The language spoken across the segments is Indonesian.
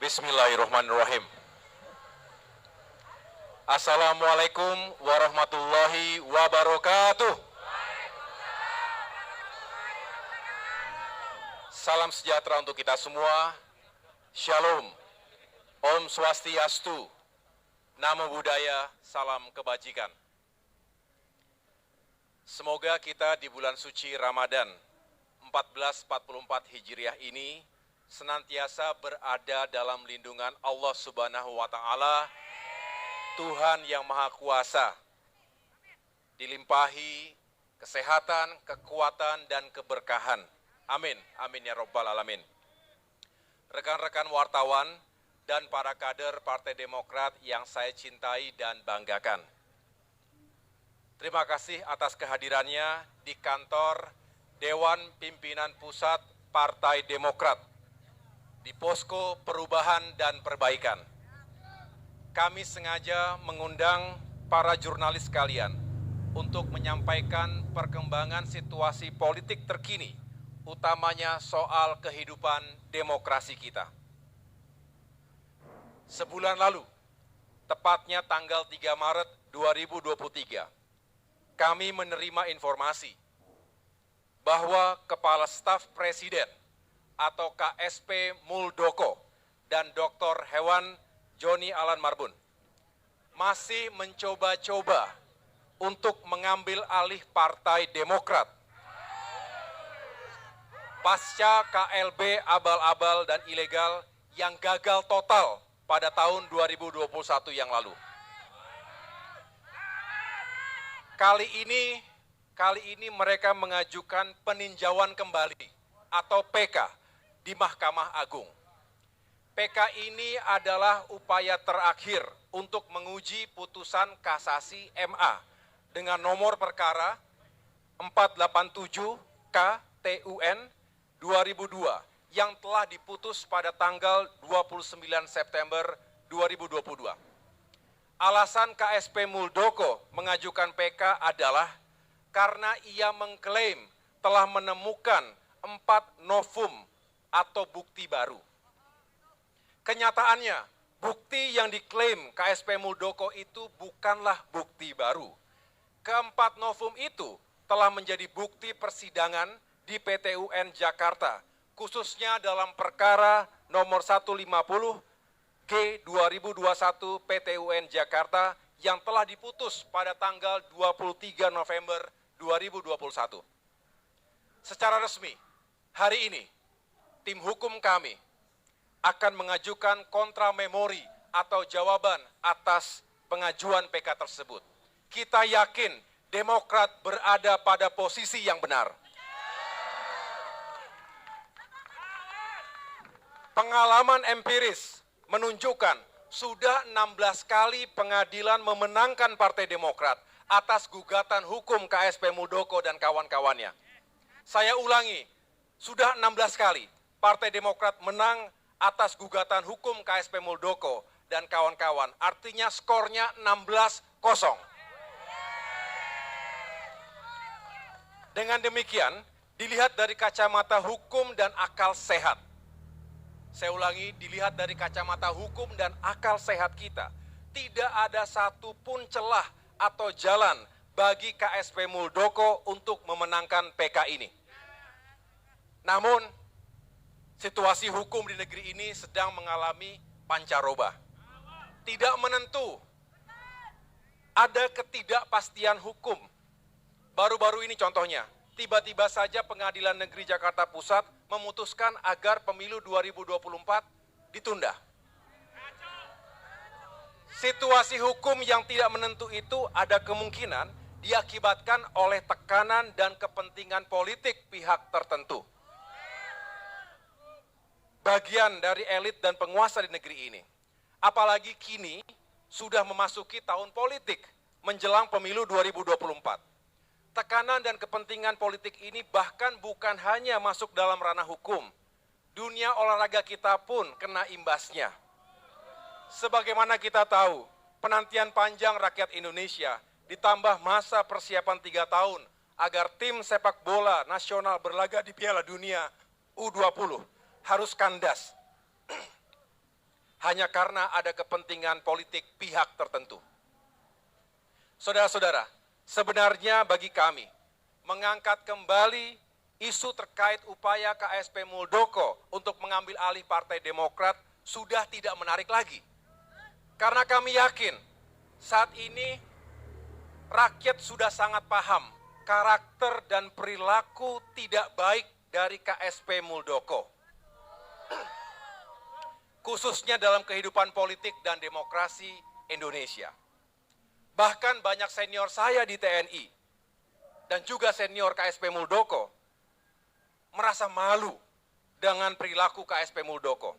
Bismillahirrahmanirrahim. Assalamualaikum warahmatullahi wabarakatuh. Salam sejahtera untuk kita semua. Shalom. Om Swastiastu. Namo Buddhaya, salam kebajikan. Semoga kita di bulan suci Ramadan 1444 Hijriah ini senantiasa berada dalam lindungan Allah Subhanahu wa Ta'ala, Tuhan yang Maha Kuasa, dilimpahi kesehatan, kekuatan, dan keberkahan. Amin, amin ya Rabbal Alamin. Rekan-rekan wartawan dan para kader Partai Demokrat yang saya cintai dan banggakan. Terima kasih atas kehadirannya di kantor Dewan Pimpinan Pusat Partai Demokrat di Posko Perubahan dan Perbaikan. Kami sengaja mengundang para jurnalis sekalian untuk menyampaikan perkembangan situasi politik terkini, utamanya soal kehidupan demokrasi kita. Sebulan lalu, tepatnya tanggal 3 Maret 2023, kami menerima informasi bahwa Kepala Staf Presiden atau KSP Muldoko dan Dr. Hewan Joni Allen Marbun masih mencoba-coba untuk mengambil alih Partai Demokrat pasca KLB abal-abal dan ilegal yang gagal total pada tahun 2021 yang lalu. Kali ini mereka mengajukan peninjauan kembali atau PK di Mahkamah Agung. PK ini adalah upaya terakhir untuk menguji putusan kasasi MA dengan nomor perkara 487 KTUN 2002 yang telah diputus pada tanggal 29 September 2022. Alasan KSP Muldoko mengajukan PK adalah karena ia mengklaim telah menemukan 4 novum atau bukti baru. Kenyataannya, bukti yang diklaim KSP Muldoko itu bukanlah bukti baru. Keempat novum itu telah menjadi bukti persidangan di PT UN Jakarta, khususnya dalam perkara nomor 150 G 2021 PT UN Jakarta yang telah diputus pada tanggal 23 November 2021. Secara resmi, hari ini, tim hukum kami akan mengajukan kontra memori atau jawaban atas pengajuan PK tersebut. Kita yakin Demokrat berada pada posisi yang benar. Pengalaman empiris menunjukkan sudah 16 kali pengadilan memenangkan Partai Demokrat atas gugatan hukum KSP Muldoko dan kawan-kawannya. Saya ulangi, sudah 16 kali Partai Demokrat menang atas gugatan hukum KSP Muldoko dan kawan-kawan. Artinya skornya 16-0. Dengan demikian, dilihat dari kacamata hukum dan akal sehat. Saya ulangi, dilihat dari kacamata hukum dan akal sehat kita, tidak ada satupun celah atau jalan bagi KSP Muldoko untuk memenangkan PK ini. Namun, situasi hukum di negeri ini sedang mengalami pancaroba. Tidak menentu, ada ketidakpastian hukum. Baru-baru ini contohnya, tiba-tiba saja Pengadilan Negeri Jakarta Pusat memutuskan agar pemilu 2024 ditunda. Situasi hukum yang tidak menentu itu ada kemungkinan diakibatkan oleh tekanan dan kepentingan politik pihak tertentu. Bagian dari elit dan penguasa di negeri ini. Apalagi kini sudah memasuki tahun politik menjelang pemilu 2024. Tekanan dan kepentingan politik ini bahkan bukan hanya masuk dalam ranah hukum. Dunia olahraga kita pun kena imbasnya. Sebagaimana kita tahu, penantian panjang rakyat Indonesia ditambah masa persiapan 3 tahun agar tim sepak bola nasional berlaga di Piala Dunia U20 harus kandas. hanya karena ada kepentingan politik pihak tertentu. Saudara-saudara, sebenarnya bagi kami, mengangkat kembali isu terkait upaya KSP Muldoko untuk mengambil alih Partai Demokrat sudah tidak menarik lagi. Karena kami yakin saat ini rakyat sudah sangat paham karakter dan perilaku tidak baik dari KSP Muldoko. Khususnya dalam kehidupan politik dan demokrasi Indonesia. Bahkan banyak senior saya di TNI dan juga senior KSP Muldoko merasa malu dengan perilaku KSP Muldoko.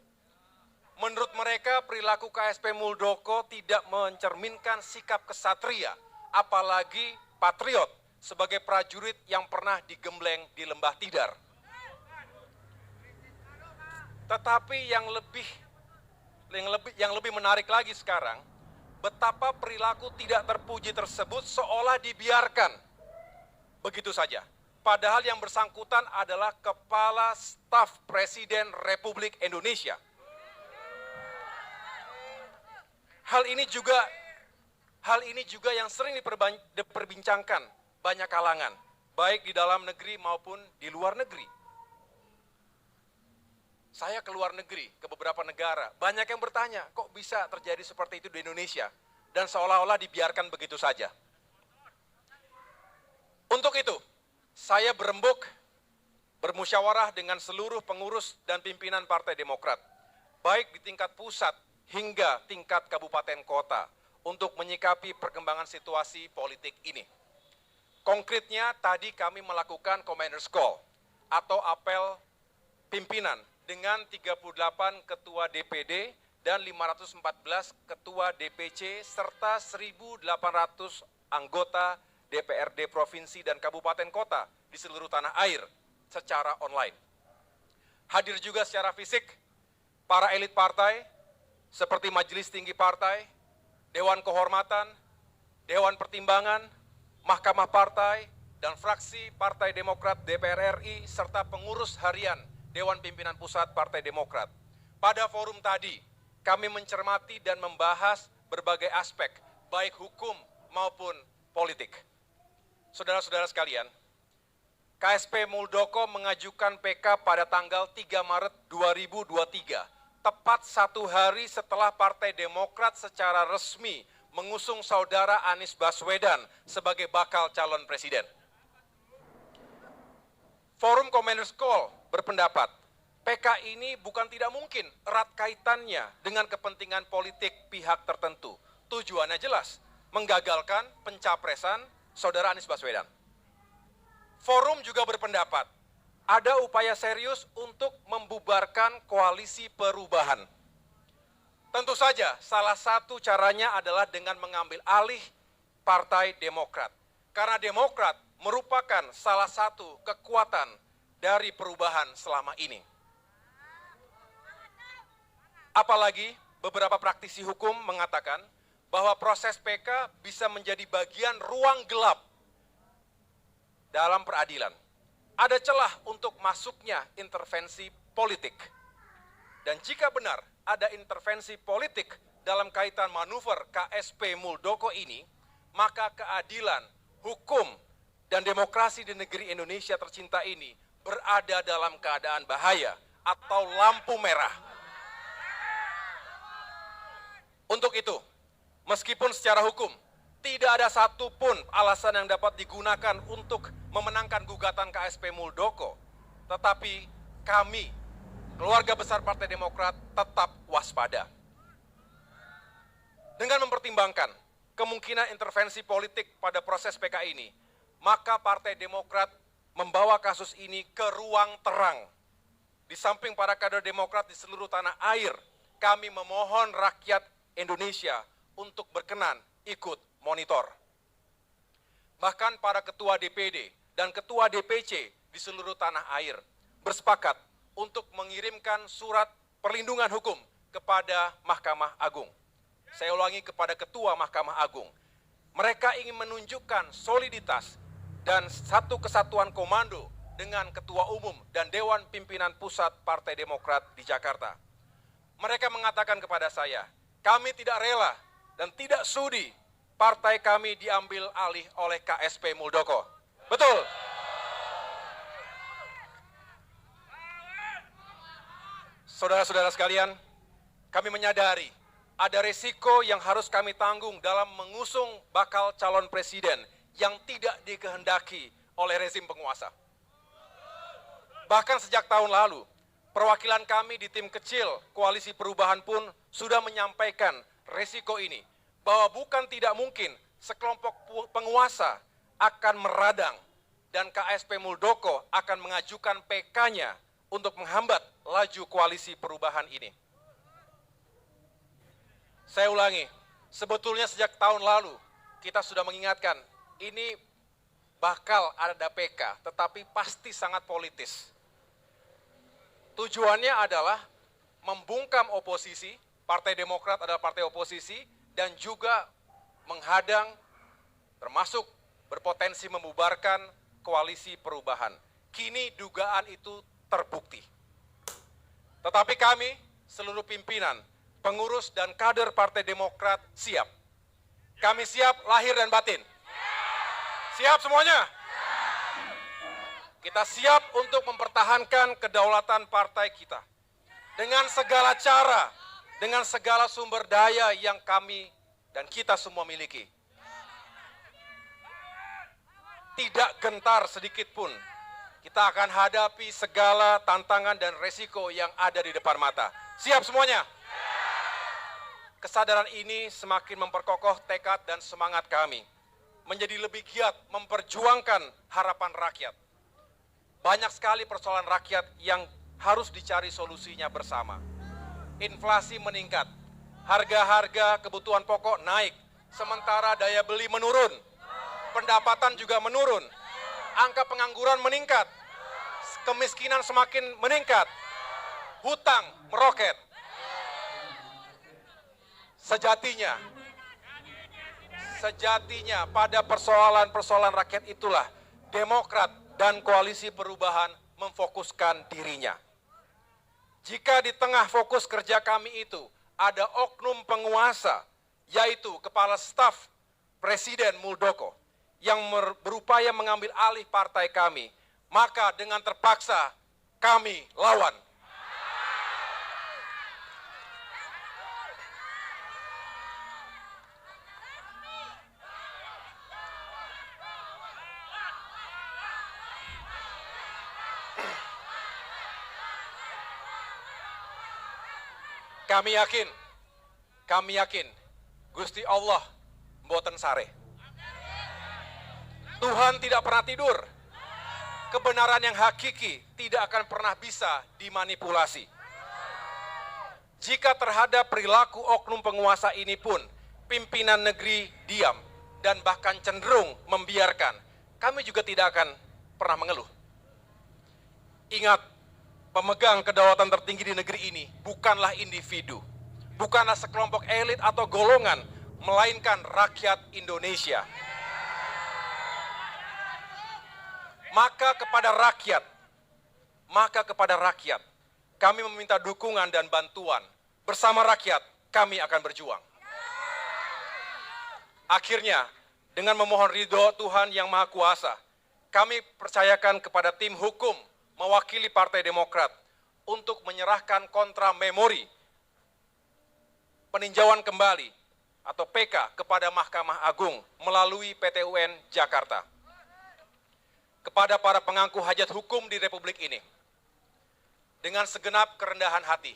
Menurut mereka, perilaku KSP Muldoko tidak mencerminkan sikap kesatria, apalagi patriot sebagai prajurit yang pernah digembleng di Lembah Tidar. Tetapi yang lebih menarik lagi sekarang, betapa perilaku tidak terpuji tersebut seolah dibiarkan begitu saja. Padahal yang bersangkutan adalah Kepala Staf Presiden Republik Indonesia. Hal ini juga yang sering diperbincangkan banyak kalangan, baik di dalam negeri maupun di luar negeri. Saya ke luar negeri, ke beberapa negara, banyak yang bertanya, kok bisa terjadi seperti itu di Indonesia? Dan seolah-olah dibiarkan begitu saja. Untuk itu, saya bermusyawarah dengan seluruh pengurus dan pimpinan Partai Demokrat, baik di tingkat pusat hingga tingkat kabupaten kota, untuk menyikapi perkembangan situasi politik ini. Konkretnya, tadi kami melakukan Commander's Call, atau apel pimpinan, dengan 38 ketua DPD dan 514 ketua DPC serta 1.800 anggota DPRD provinsi dan kabupaten kota di seluruh tanah air secara online. Hadir juga secara fisik para elit partai seperti Majelis Tinggi Partai, Dewan Kehormatan, Dewan Pertimbangan, Mahkamah Partai, dan fraksi Partai Demokrat DPR RI serta pengurus harian Dewan Pimpinan Pusat Partai Demokrat. Pada forum tadi, kami mencermati dan membahas berbagai aspek, baik hukum maupun politik. Saudara-saudara sekalian, KSP Muldoko mengajukan PK pada tanggal 3 Maret 2023, tepat 1 hari setelah Partai Demokrat secara resmi mengusung saudara Anies Baswedan sebagai bakal calon presiden. Forum Commander's Call berpendapat, PK ini bukan tidak mungkin erat kaitannya dengan kepentingan politik pihak tertentu. Tujuannya jelas, menggagalkan pencapresan saudara Anies Baswedan. Forum juga berpendapat, ada upaya serius untuk membubarkan koalisi perubahan. Tentu saja salah satu caranya adalah dengan mengambil alih Partai Demokrat. Karena Demokrat merupakan salah satu kekuatan dari perubahan selama ini. Apalagi beberapa praktisi hukum mengatakan bahwa proses PK bisa menjadi bagian ruang gelap dalam peradilan. Ada celah untuk masuknya intervensi politik. Dan jika benar ada intervensi politik dalam kaitan manuver KSP Muldoko ini, maka keadilan, hukum, dan demokrasi di negeri Indonesia tercinta ini berada dalam keadaan bahaya atau lampu merah. Untuk itu, meskipun secara hukum tidak ada satupun alasan yang dapat digunakan untuk memenangkan gugatan KSP Muldoko, tetapi kami, keluarga besar Partai Demokrat, tetap waspada. Dengan mempertimbangkan kemungkinan intervensi politik pada proses PK ini, maka Partai Demokrat membawa kasus ini ke ruang terang. Di samping para kader Demokrat di seluruh tanah air, kami memohon rakyat Indonesia untuk berkenan ikut monitor. Bahkan para ketua DPD dan ketua DPC di seluruh tanah air bersepakat untuk mengirimkan surat perlindungan hukum kepada Mahkamah Agung. Saya ulangi, kepada ketua Mahkamah Agung. Mereka ingin menunjukkan soliditas dan satu kesatuan komando dengan Ketua Umum dan Dewan Pimpinan Pusat Partai Demokrat di Jakarta. mereka mengatakan kepada saya, kami tidak rela dan tidak sudi partai kami diambil alih oleh KSP Muldoko. Betul? Saudara-saudara sekalian, kami menyadari ada resiko yang harus kami tanggung dalam mengusung bakal calon presiden yang tidak dikehendaki oleh rezim penguasa. Bahkan sejak tahun lalu, perwakilan kami di tim kecil Koalisi Perubahan pun sudah menyampaikan resiko ini, bahwa bukan tidak mungkin sekelompok penguasa akan meradang dan KSP Muldoko akan mengajukan PK-nya untuk menghambat laju Koalisi Perubahan ini. Saya ulangi, sebetulnya sejak tahun lalu kita sudah mengingatkan ini bakal ada PK, tetapi pasti sangat politis. Tujuannya adalah membungkam oposisi, Partai Demokrat adalah partai oposisi, dan juga menghadang, termasuk berpotensi membubarkan Koalisi Perubahan. Kini dugaan itu terbukti. Tetapi kami, seluruh pimpinan, pengurus dan kader Partai Demokrat siap. Kami siap lahir dan batin. Siap semuanya? Kita siap untuk mempertahankan kedaulatan partai kita. Dengan segala cara, dengan segala sumber daya yang kami dan kita semua miliki. Tidak gentar sedikit pun. Kita akan hadapi segala tantangan dan resiko yang ada di depan mata. Siap semuanya? Kesadaran ini semakin memperkokoh tekad dan semangat kami. Menjadi lebih giat memperjuangkan harapan rakyat. Banyak sekali persoalan rakyat yang harus dicari solusinya bersama. Inflasi meningkat, harga-harga kebutuhan pokok naik, sementara daya beli menurun, pendapatan juga menurun, angka pengangguran meningkat, kemiskinan semakin meningkat, hutang meroket. Sejatinya pada persoalan-persoalan rakyat itulah Demokrat dan Koalisi Perubahan memfokuskan dirinya. Jika di tengah fokus kerja kami itu ada oknum penguasa, yaitu Kepala Staf Presiden Muldoko, yang berupaya mengambil alih partai kami, maka dengan terpaksa kami lawan. Kami yakin, Gusti Allah mboten sare. Tuhan tidak pernah tidur. Kebenaran yang hakiki tidak akan pernah bisa dimanipulasi. Jika terhadap perilaku oknum penguasa ini pun, pimpinan negeri diam dan bahkan cenderung membiarkan, kami juga tidak akan pernah mengeluh. Ingat, pemegang kedaulatan tertinggi di negeri ini bukanlah individu, bukanlah sekelompok elit atau golongan, melainkan rakyat Indonesia. Maka kepada rakyat, kami meminta dukungan dan bantuan. Bersama rakyat, kami akan berjuang. Akhirnya, dengan memohon ridho Tuhan Yang Maha Kuasa, kami percayakan kepada tim hukum mewakili Partai Demokrat untuk menyerahkan kontra memori peninjauan kembali atau PK kepada Mahkamah Agung melalui PT UN Jakarta. Kepada para pengangku hajat hukum di Republik ini, dengan segenap kerendahan hati,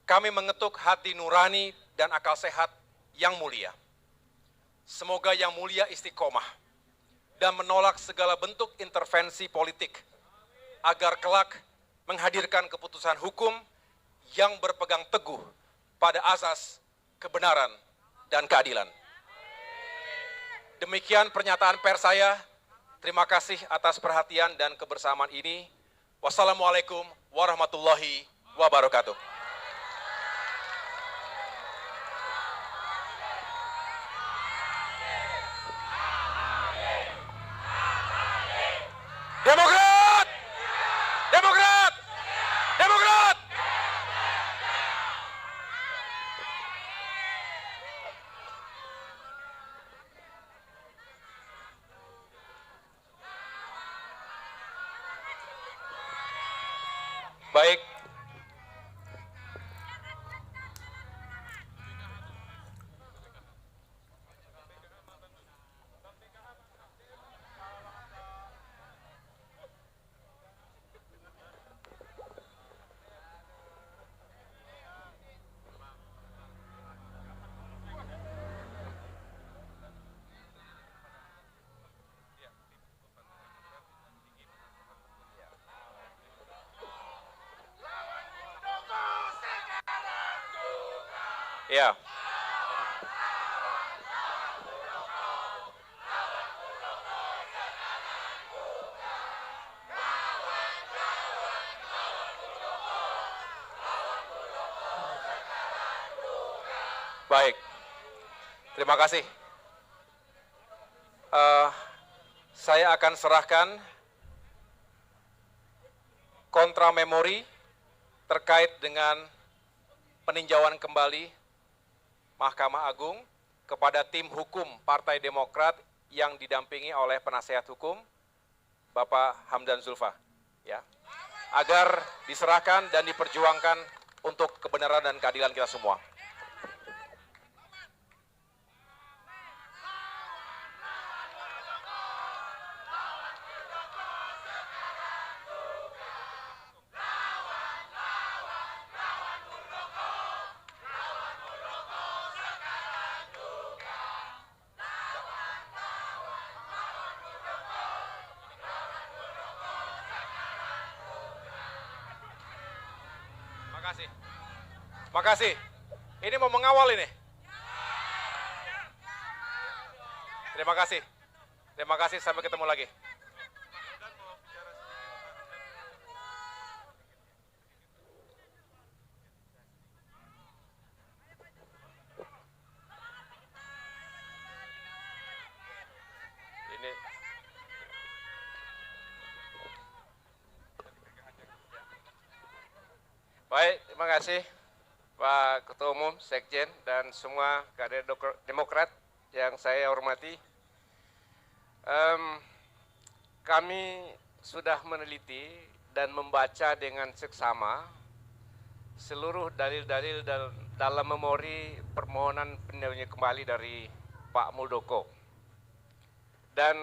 kami mengetuk hati nurani dan akal sehat yang mulia. Semoga yang mulia istiqomah dan menolak segala bentuk intervensi politik agar kelak menghadirkan keputusan hukum yang berpegang teguh pada asas kebenaran dan keadilan. Demikian pernyataan pers saya. Terima kasih atas perhatian dan kebersamaan ini. Wassalamualaikum warahmatullahi wabarakatuh. Demokrat! Demokrat! Demokrat! Ya. Baik, terima kasih. Saya akan serahkan kontra memori terkait dengan peninjauan kembali Mahkamah Agung kepada tim hukum Partai Demokrat yang didampingi oleh penasehat hukum Bapak Hamdan Zulfa, ya, agar diserahkan dan diperjuangkan untuk kebenaran dan keadilan kita semua. Makasih. Makasih. Ini mau mengawal ini. Terima kasih. Terima kasih, sampai ketemu lagi. Ini baik, terima kasih Pak Ketua Umum, Sekjen, dan semua kader Demokrat yang saya hormati. Kami sudah meneliti dan membaca dengan seksama seluruh dalil-dalil dalam memori permohonan peninjauan kembali dari Pak Muldoko. Dan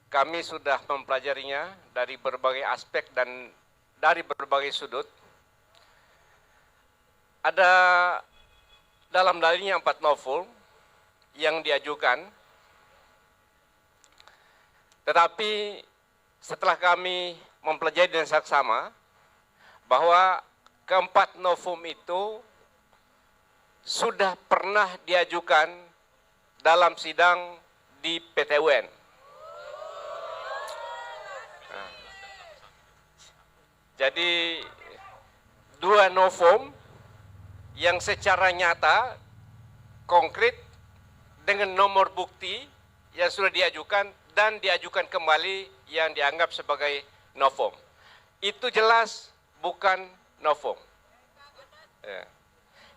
kami sudah mempelajarinya dari berbagai aspek dan dari berbagai sudut. Ada dalam dalilnya 4 novel yang diajukan, tetapi setelah kami mempelajari dengan saksama bahwa keempat novum itu sudah pernah diajukan dalam sidang di PT UN. Jadi 2 novum yang secara nyata, konkret, dengan nomor bukti yang sudah diajukan dan diajukan kembali yang dianggap sebagai novum. Itu jelas bukan novum. Ya.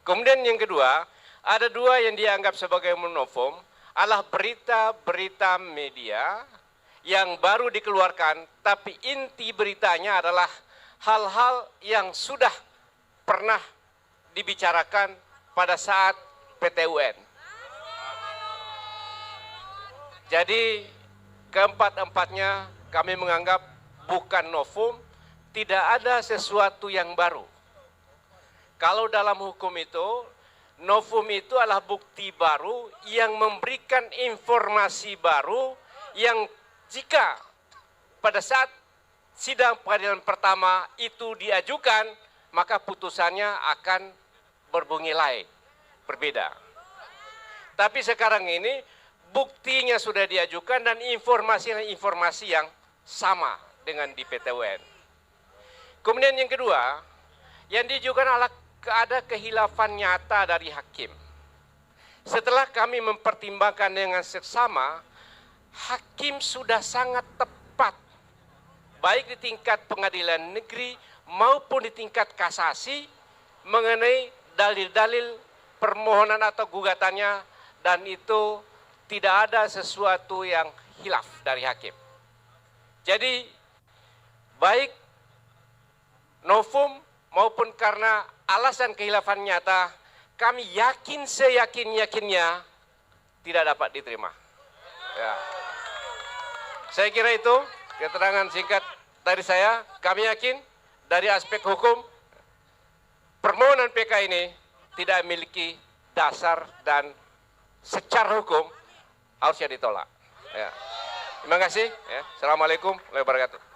Kemudian yang kedua, ada 2 yang dianggap sebagai novum adalah berita-berita media yang baru dikeluarkan, tapi inti beritanya adalah hal-hal yang sudah pernah dibicarakan pada saat PT UN. Jadi keempat-empatnya kami menganggap bukan novum, tidak ada sesuatu yang baru. Kalau dalam hukum itu, novum itu adalah bukti baru yang memberikan informasi baru yang jika pada saat sidang pengadilan pertama itu diajukan, maka putusannya akan berbunyi lain, berbeda. Tapi sekarang ini buktinya sudah diajukan dan informasi yang sama dengan di PT UN. Kemudian yang kedua, yang diajukan adalah ada kehilafan nyata dari hakim. Setelah kami mempertimbangkan dengan seksama, hakim sudah sangat tepat, baik di tingkat pengadilan negeri maupun di tingkat kasasi, mengenai dalil-dalil permohonan atau gugatannya, dan itu tidak ada sesuatu yang hilaf dari hakim. Jadi baik novum maupun karena alasan kehilafan nyata, kami yakin seyakin-yakinnya tidak dapat diterima. Ya. Saya kira itu keterangan singkat dari saya. Kami yakin dari aspek hukum, permohonan PK ini tidak memiliki dasar dan secara hukum harusnya ditolak. Ya. Terima kasih. Ya. Assalamualaikum warahmatullahi wabarakatuh.